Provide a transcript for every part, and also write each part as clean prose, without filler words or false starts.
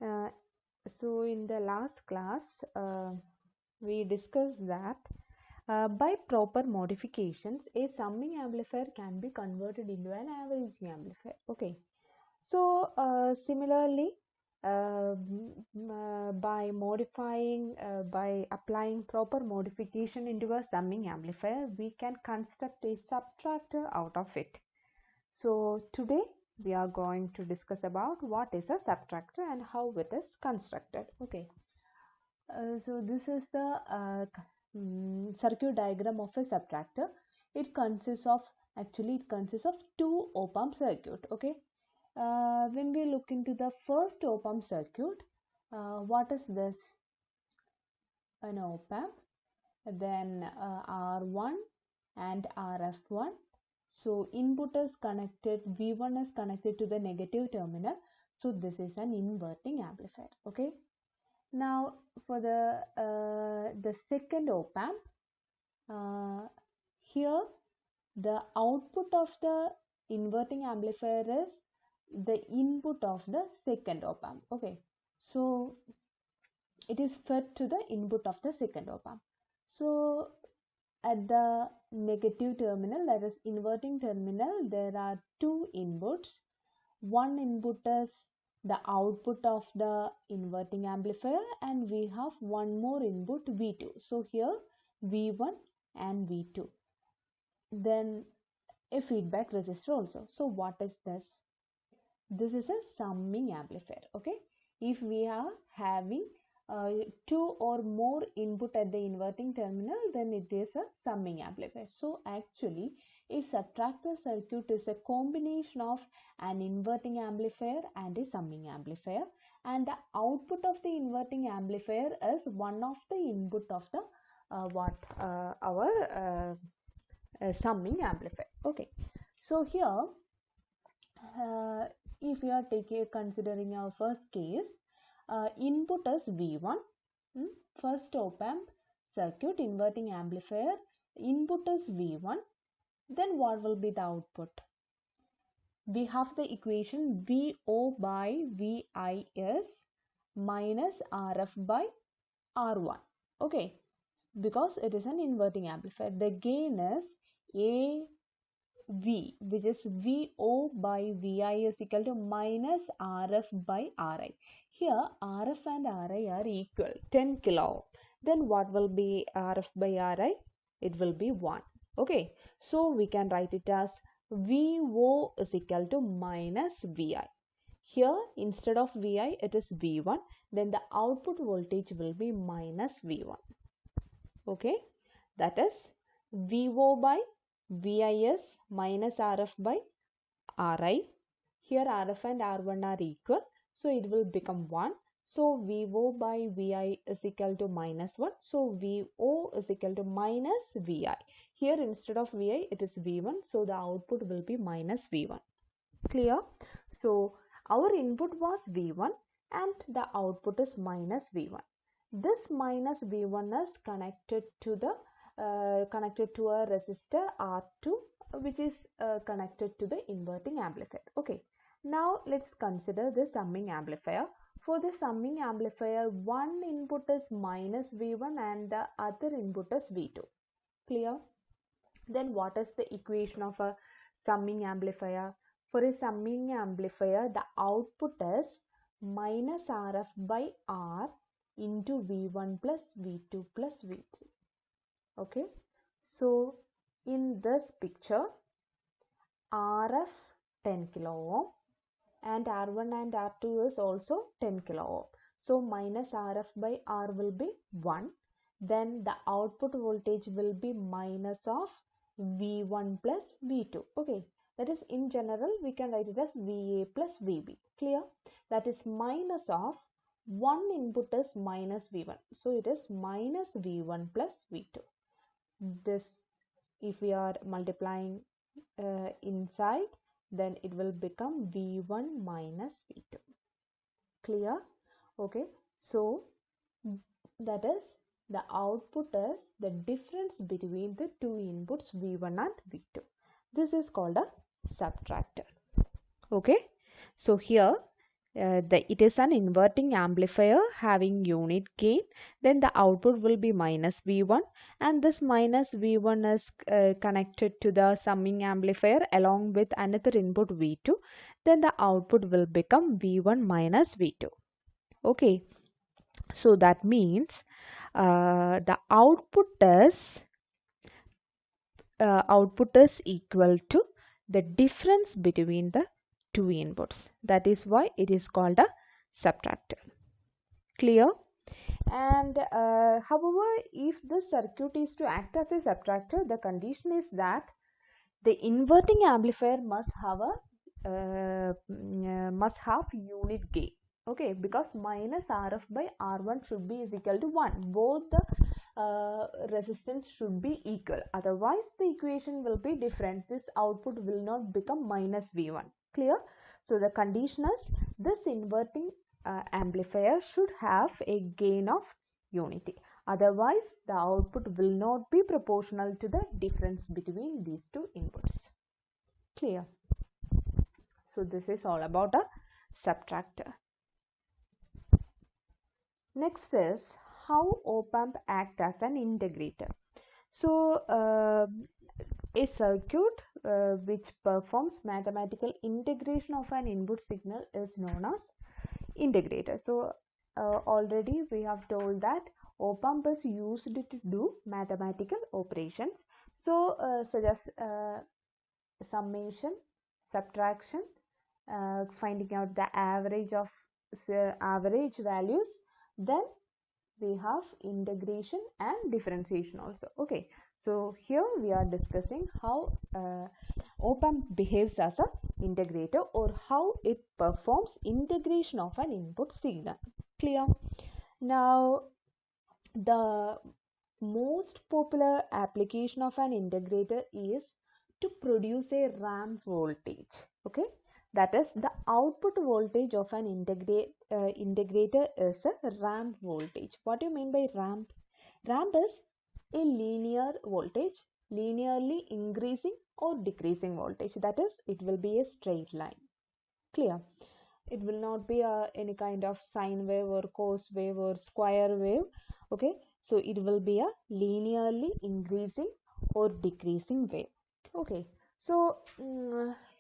Uh, so in the last class, we discussed that by proper modifications, a summing amplifier can be converted into an averaging amplifier. Okay. So similarly, by applying proper modification into a summing amplifier, we can construct a subtractor out of it. So today we are going to discuss about what is a subtractor and how it is constructed. Okay. So this is the circuit diagram of a subtractor. It consists of two op-amp circuit. Okay. When we look into the first op-amp circuit, what is this? An op-amp, then R1 and RF1. So input is connected, V1 is connected to the negative terminal. So this is an inverting amplifier. Okay. Now for the second op-amp, here the output of the inverting amplifier is the input of the second op-amp. Okay, so it is fed to the input of the second op-amp. So at the negative terminal, that is inverting terminal, there are two inputs. One input is the output of the inverting amplifier, and we have one more input V2. So here V1 and V2. Then a feedback resistor also. So what is this? This is a summing amplifier. Okay, if we are having two or more input at the inverting terminal, then it is a summing amplifier. So actually a subtractor circuit is a combination of an inverting amplifier and a summing amplifier, and the output of the inverting amplifier is one of the input of the our summing amplifier. Okay, so here if you are considering our first case, input is V1, first op-amp circuit inverting amplifier, input is V1, then what will be the output? We have the equation VO by VIS minus RF by R1. Okay, because it is an inverting amplifier. The gain is AV, which is VO by VI is equal to minus RF by RI. Here RF and RI are equal, 10 kilo ohm. Then what will be RF by RI? It will be 1. Okay, so we can write it as VO is equal to minus VI. Here instead of VI it is V1, then the output voltage will be minus V1. Okay, that is VO by VIS minus RF by RI. Here RF and R1 are equal, so it will become 1. So VO by VI is equal to minus 1. So VO is equal to minus VI. Here instead of VI it is V1, so the output will be minus V1. Clear? So our input was V1 and the output is minus V1. This minus V1 is connected to a resistor R2, which is connected to the inverting amplifier. Okay, now let's consider the summing amplifier. For the summing amplifier, one input is minus V1 and the other input is V2. Clear? Then what is the equation of a summing amplifier? For a summing amplifier, the output is minus RF by R into V1 plus V2 plus V3. Okay, so in this picture, RF 10 kilo ohm and R1 and R2 is also 10 kilo ohm. So minus RF by R will be 1. Then the output voltage will be minus of V1 plus V2. Okay, that is in general we can write it as VA plus VB. Clear? That is minus of one input is minus V1. So it is minus V1 plus V2. This, if we are multiplying inside, then it will become V1 minus V2. Clear? Okay, so that is the output is the difference between the two inputs V1 and V2. This is called a subtractor. Okay, so here it is an inverting amplifier having unit gain, then the output will be minus V1, and this minus V1 is connected to the summing amplifier along with another input V2, then the output will become V1 minus V2. Okay, so that means the output is equal to the difference between the two inputs. That is why it is called a subtractor. Clear? And however, if this circuit is to act as a subtractor, the condition is that the inverting amplifier must have unit gain. Okay, because minus Rf by R1 should be is equal to 1. Both the resistance should be equal. Otherwise, the equation will be different. This output will not become minus V1. Clear? So the condition is this inverting amplifier should have a gain of unity. Otherwise, the output will not be proportional to the difference between these two inputs. Clear? So this is all about a subtractor. Next is how op-amp act as an integrator. So a circuit which performs mathematical integration of an input signal is known as integrator. So already we have told that op-amp is used to do mathematical operations. So such as summation, subtraction, finding out the average of average values, then we have integration and differentiation also. Okay, so here we are discussing how op-amp behaves as a integrator, or how it performs integration of an input signal. Clear? Now the most popular application of an integrator is to produce a ramp voltage. Okay, that is the output voltage of an integrator is a ramp voltage. What do you mean by ramp? Ramp is a linear voltage, linearly increasing or decreasing voltage. That is, it will be a straight line. Clear? It will not be any kind of sine wave or cos wave or square wave. Okay, so it will be a linearly increasing or decreasing wave. Okay, so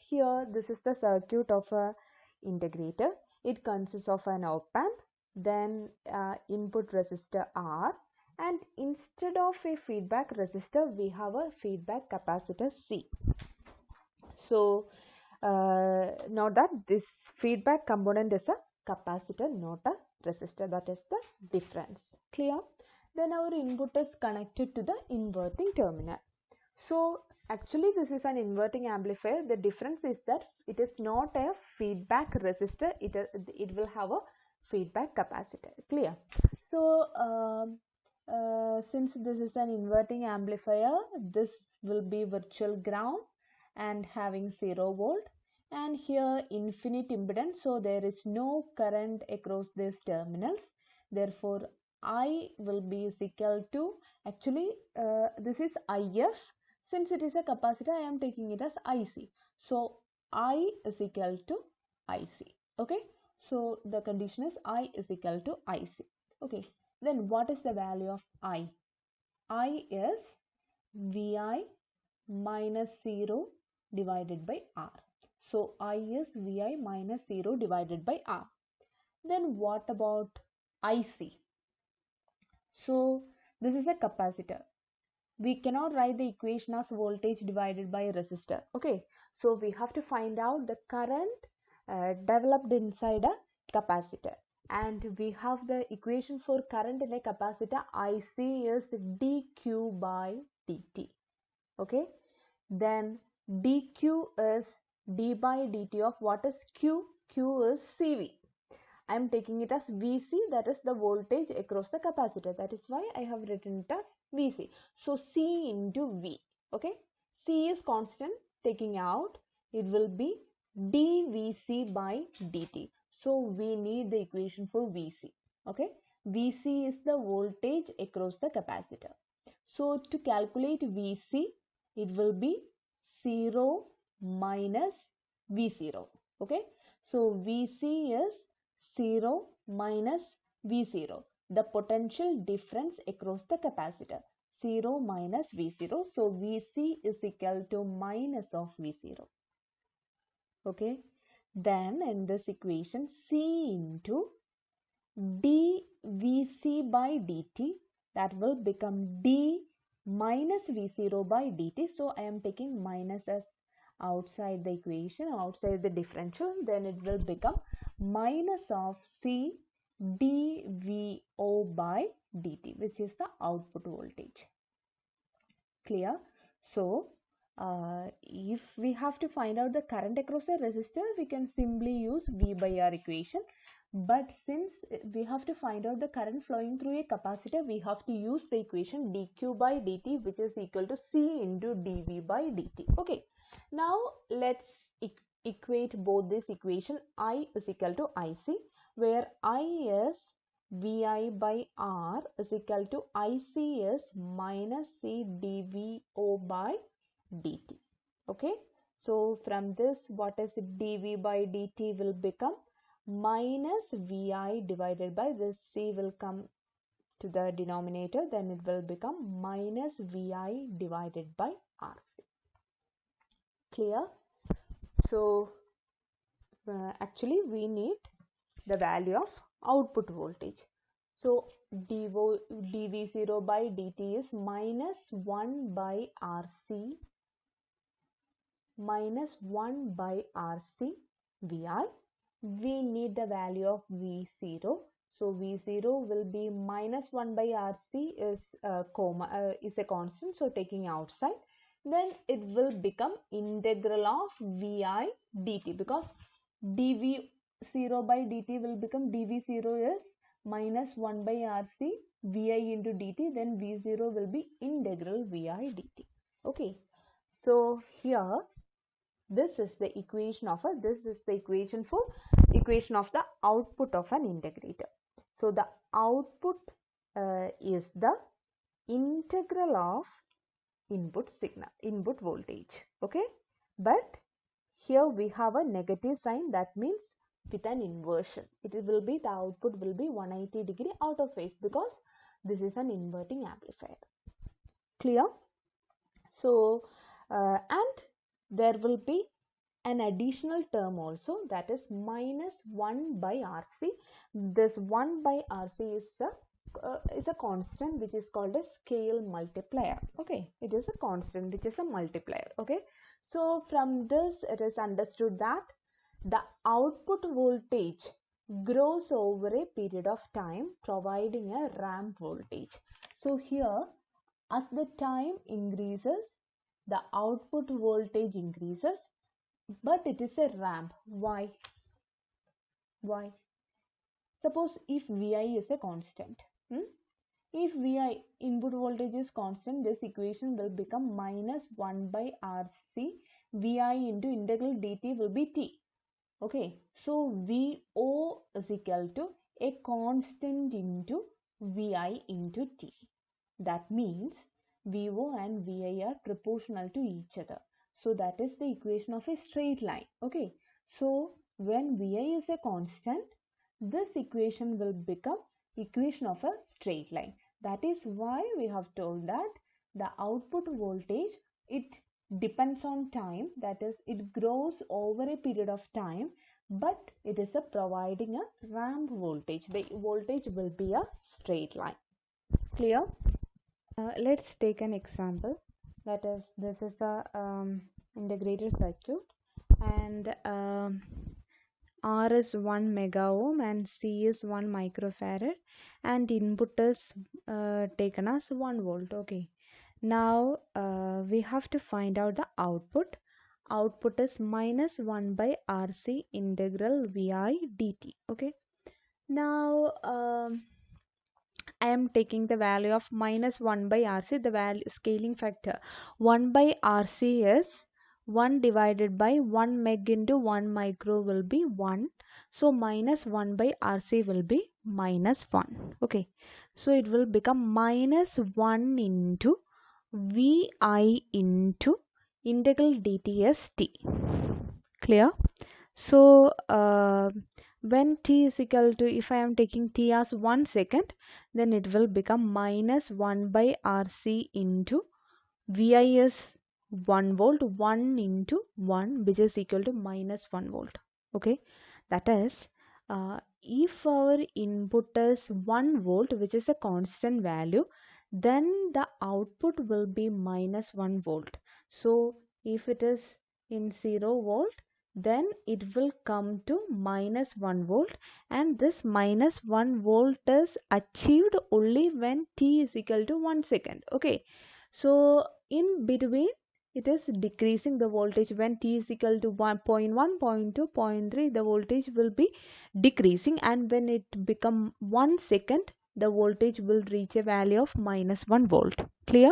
here this is the circuit of a integrator. It consists of an op-amp, then input resistor R, and instead of a feedback resistor we have a feedback capacitor C. So note that this feedback component is a capacitor, not a resistor. That is the difference. Clear? Then our input is connected to the inverting terminal. So actually this is an inverting amplifier. The difference is that it is not a feedback resistor. It will have a feedback capacitor. Clear? So since this is an inverting amplifier, this will be virtual ground and having 0 volt, and here infinite impedance, so there is no current across these terminals. Therefore I will be is equal to, actually this is IF. Since it is a capacitor, I am taking it as IC. So I is equal to IC. Okay, so the condition is I is equal to IC. Okay, then what is the value of I? I is VI minus 0 divided by R. So I is VI minus 0 divided by R. Then what about IC? So this is a capacitor. We cannot write the equation as voltage divided by resistor. Okay, so we have to find out the current developed inside a capacitor, and we have the equation for current in a capacitor. IC is dq by dt. Okay, then dq is d by dt of what is q? Q is CV. I am taking it as VC, that is the voltage across the capacitor. That is why I have written it as VC. So C into V. Okay, C is constant, taking out, it will be dVC by dt. So we need the equation for VC. Okay, VC is the voltage across the capacitor. So to calculate VC, it will be 0 minus V0. Okay, So Vc is 0 minus V0, the potential difference across the capacitor. 0 minus V0. So Vc is equal to minus of V0. Okay. Then in this equation, C into dVc by dt, that will become d minus V0 by dt. So I am taking minus as outside the equation, outside the differential. Then it will become minus of C dVo by dt, which is the output voltage. Clear? So if we have to find out the current across a resistor, we can simply use V by R equation. But since we have to find out the current flowing through a capacitor, we have to use the equation dq by dt, which is equal to C into dV by dt. Okay. Now let's equate both this equation. I is equal to IC, where I is Vi by R is equal to IC is minus C dVo by dt. Okay. So from this, what is dV by dt will become minus Vi divided by this C will come to the denominator, then it will become minus Vi divided by RC. Clear? So actually we need the value of output voltage. So dV0 by dt is minus 1 by RC minus 1 by RC Vi. We need the value of V0. So V0 will be minus 1 by RC is a constant. So taking outside, then it will become integral of Vi dt, because dV0 by dt will become dV0 is minus 1 by RC Vi into dt, then V0 will be integral Vi dt. Okay. So here this is the equation of the equation of the output of an integrator. So the output is the integral of input voltage. Okay. But here we have a negative sign, that means with an inversion. It will be, the output will be 180 degree out of phase, because this is an inverting amplifier. Clear? So and there will be an additional term also, that is minus 1 by RC. This 1 by RC is a constant which is called a scale multiplier. Okay, it is a constant which is a multiplier. Okay, so from this it is understood that the output voltage grows over a period of time, providing a ramp voltage. So here, as the time increases, the output voltage increases, but it is a ramp. Why? Suppose if Vi is a constant, if Vi input voltage is constant, this equation will become minus 1 by RC Vi into integral dt will be T. Okay, so Vo is equal to a constant into Vi into T. That means Vo and Vi are proportional to each other. So that is the equation of a straight line. Okay, so when Vi is a constant, this equation will become equation of a straight line. That is why we have told that the output voltage, it depends on time, that is it grows over a period of time, but it is a providing a ramp voltage. The voltage will be a straight line. Clear? Let's take an example. That is, this is the integrated circuit, and R is 1 mega ohm and C is 1 microfarad, and input is taken as 1 volt. Okay, now we have to find out the output. Output is minus 1 by RC integral Vi dt. Okay, now I am taking the value of minus 1 by RC, the value scaling factor. 1 by RC is 1 divided by 1 meg into 1 micro will be 1. So minus 1 by RC will be minus 1. Okay, so it will become minus 1 into Vi into integral dt as T. Clear? So when t is equal to, if I am taking t as 1 second, then it will become minus 1 by RC into Vi is 1 volt, 1 into 1, which is equal to minus 1 volt. Okay, that is, if our input is 1 volt, which is a constant value, then the output will be minus 1 volt. So if it is in 0 volt, then it will come to minus 1 volt, and this minus 1 volt is achieved only when t is equal to 1 second. Okay, so in between it is decreasing the voltage. When t is equal to 1.1, 0.2, 0.3, the voltage will be decreasing, and when it become 1 second, the voltage will reach a value of minus 1 volt. Clear?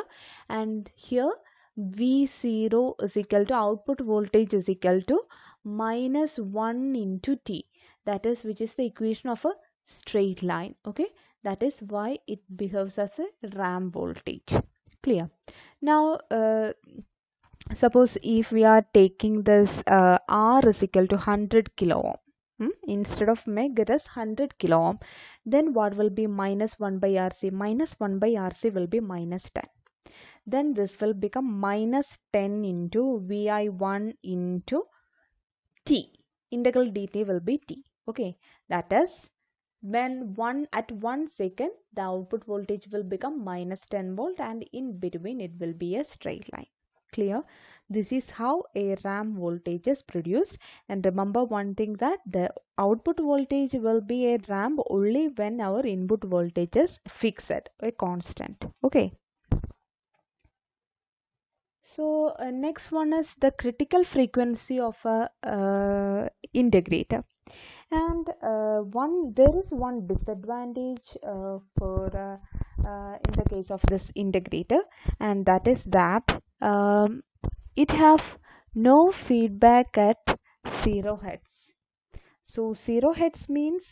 And here V0 is equal to output voltage is equal to minus 1 into t, that is, which is the equation of a straight line. Okay, that is why it behaves as a ramp voltage. Clear? Now suppose if we are taking this R is equal to 100 kilo ohm, instead of meg it is 100 kilo ohm, then what will be minus 1 by RC? Minus 1 by RC will be minus 10. Then this will become minus 10 into Vi1 into t. Integral dt will be t. Okay, that is, when at 1 second the output voltage will become minus 10 volt, and in between it will be a straight line. Clear? This is how a ramp voltage is produced. And remember one thing, that the output voltage will be a ramp only when our input voltage is fixed, a constant. Okay, so next one is the critical frequency of a integrator. And there is one disadvantage in the case of this integrator, and that is that it have no feedback at 0 hertz. So 0 hertz means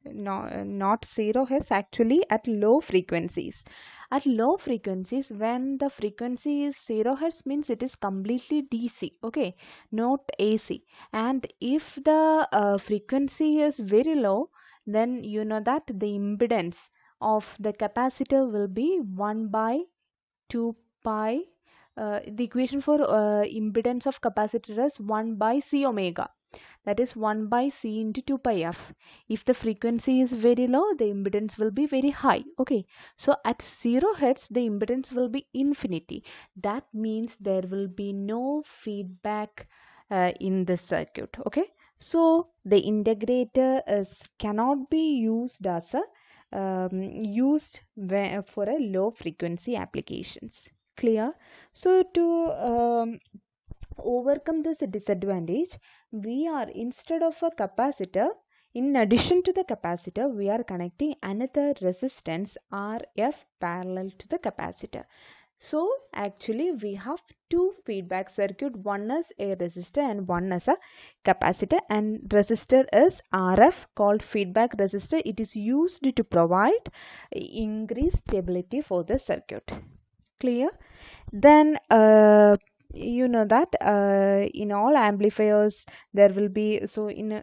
not 0 hertz, actually at low frequencies. At low frequencies, when the frequency is 0 hertz, means it is completely DC. Okay, not AC. And if the frequency is very low, then you know that the impedance of the capacitor will be 1 by 2 pi. The equation for impedance of capacitor is 1 by C omega, that is 1 by C into 2 pi f. If the frequency is very low, the impedance will be very high. Okay, so at 0 hertz the impedance will be infinity. That means there will be no feedback in this circuit. Okay, so the integrator cannot be used as a for a low frequency applications. Clear? So to overcome this disadvantage, we are, instead of a capacitor, in addition to the capacitor, we are connecting another resistance RF parallel to the capacitor. So actually we have two feedback circuit, one is a resistor and one is a capacitor, and resistor is RF, called feedback resistor. It is used to provide increased stability for the circuit. Clear? Then you know that in all amplifiers there will be, so in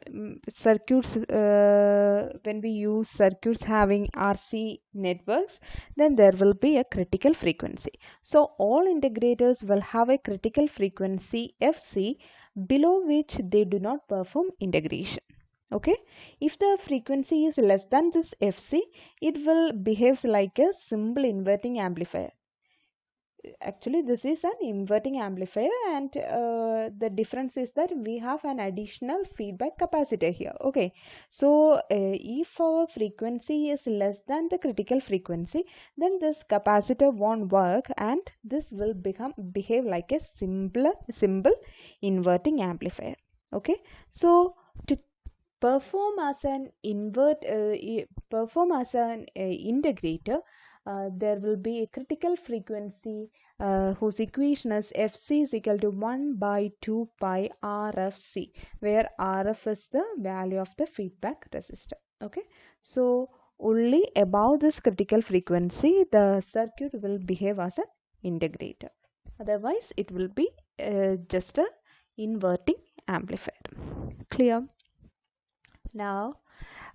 circuits, when we use circuits having RC networks, then there will be a critical frequency. So all integrators will have a critical frequency FC, below which they do not perform integration. Okay, if the frequency is less than this FC, it will behave like a simple inverting amplifier. Actually this is an inverting amplifier, and the difference is that we have an additional feedback capacitor here. Okay, so if our frequency is less than the critical frequency, then this capacitor won't work, and this will behave like a simple inverting amplifier. Okay, so to perform as an integrator, there will be a critical frequency whose equation is Fc is equal to 1 by 2 pi RFC, where RF is the value of the feedback resistor. Okay, so only above this critical frequency the circuit will behave as an integrator, otherwise it will be just a inverting amplifier. Clear? Now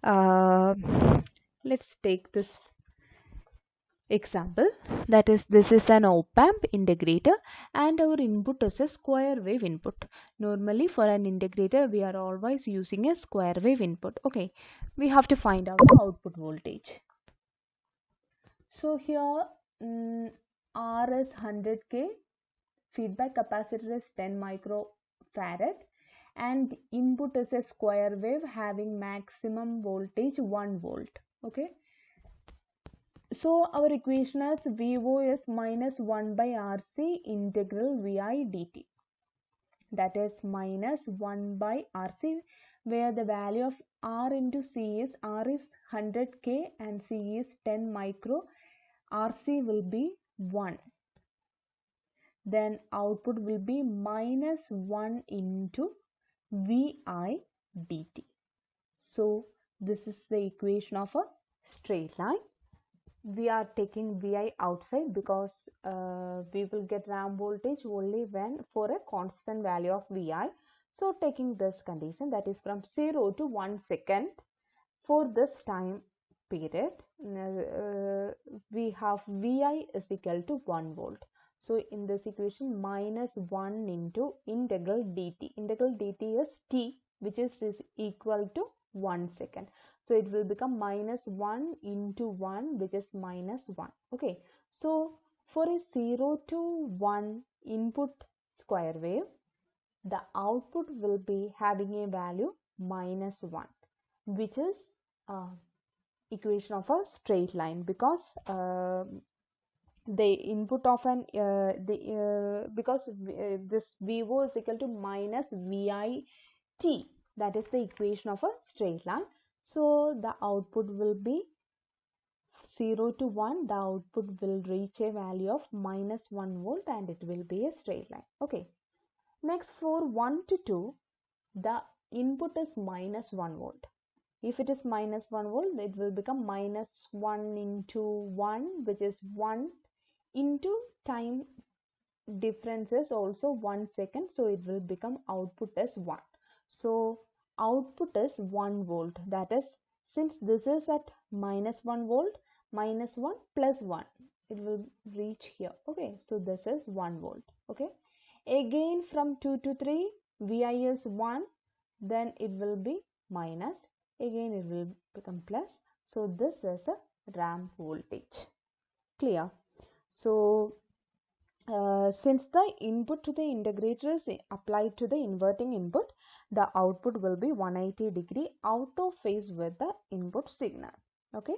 uh, let's take this example, that is, this is an op-amp integrator and our input is a square wave input. Normally for an integrator we are always using a square wave input. Okay, we have to find out the output voltage. So here R is 100k, feedback capacitor is 10 microfarad, and input is a square wave having maximum voltage 1 volt. Okay, so our equation is VO is minus 1 by RC integral VI dt. That is minus 1 by RC, where the value of R into C is, R is 100k and C is 10 micro, RC will be 1. Then output will be minus 1 into VI dt. So this is the equation of a straight line. We are taking VI outside because we will get ramp voltage only when for a constant value of VI. So taking this condition, that is from 0 to 1 second, for this time period we have VI is equal to 1 volt. So in this equation, minus 1 into integral dt. Integral dt is t, which is equal to 1 second. So it will become minus 1 into 1, which is minus 1. Okay. So for a 0 to 1 input square wave, the output will be having a value minus 1, which is equation of a straight line, because the input of an because this VO is equal to minus VI t, that is the equation of a straight line. So the output will be 0 to 1, the output will reach a value of minus 1 volt and it will be a straight line. Okay. Next, for 1 to 2, the input is minus 1 volt. If it is minus 1 volt, it will become minus 1 into 1, which is 1 into time difference is also 1 second. So it will become output as 1. So output is 1 volt. That is, since this is at minus 1 volt, minus 1 plus 1, it will reach here. Okay, so this is 1 volt. Okay, again from 2 to 3, VI is 1, then it will be minus, again it will become plus. So this is a ramp voltage. Clear? So since the input to the integrator is applied to the inverting input, the output will be 180 degree out of phase with the input signal. Okay,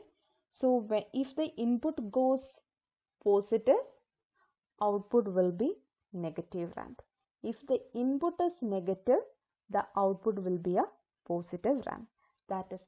so if the input goes positive, output will be negative ramp. If the input is negative, the output will be a positive ramp. That is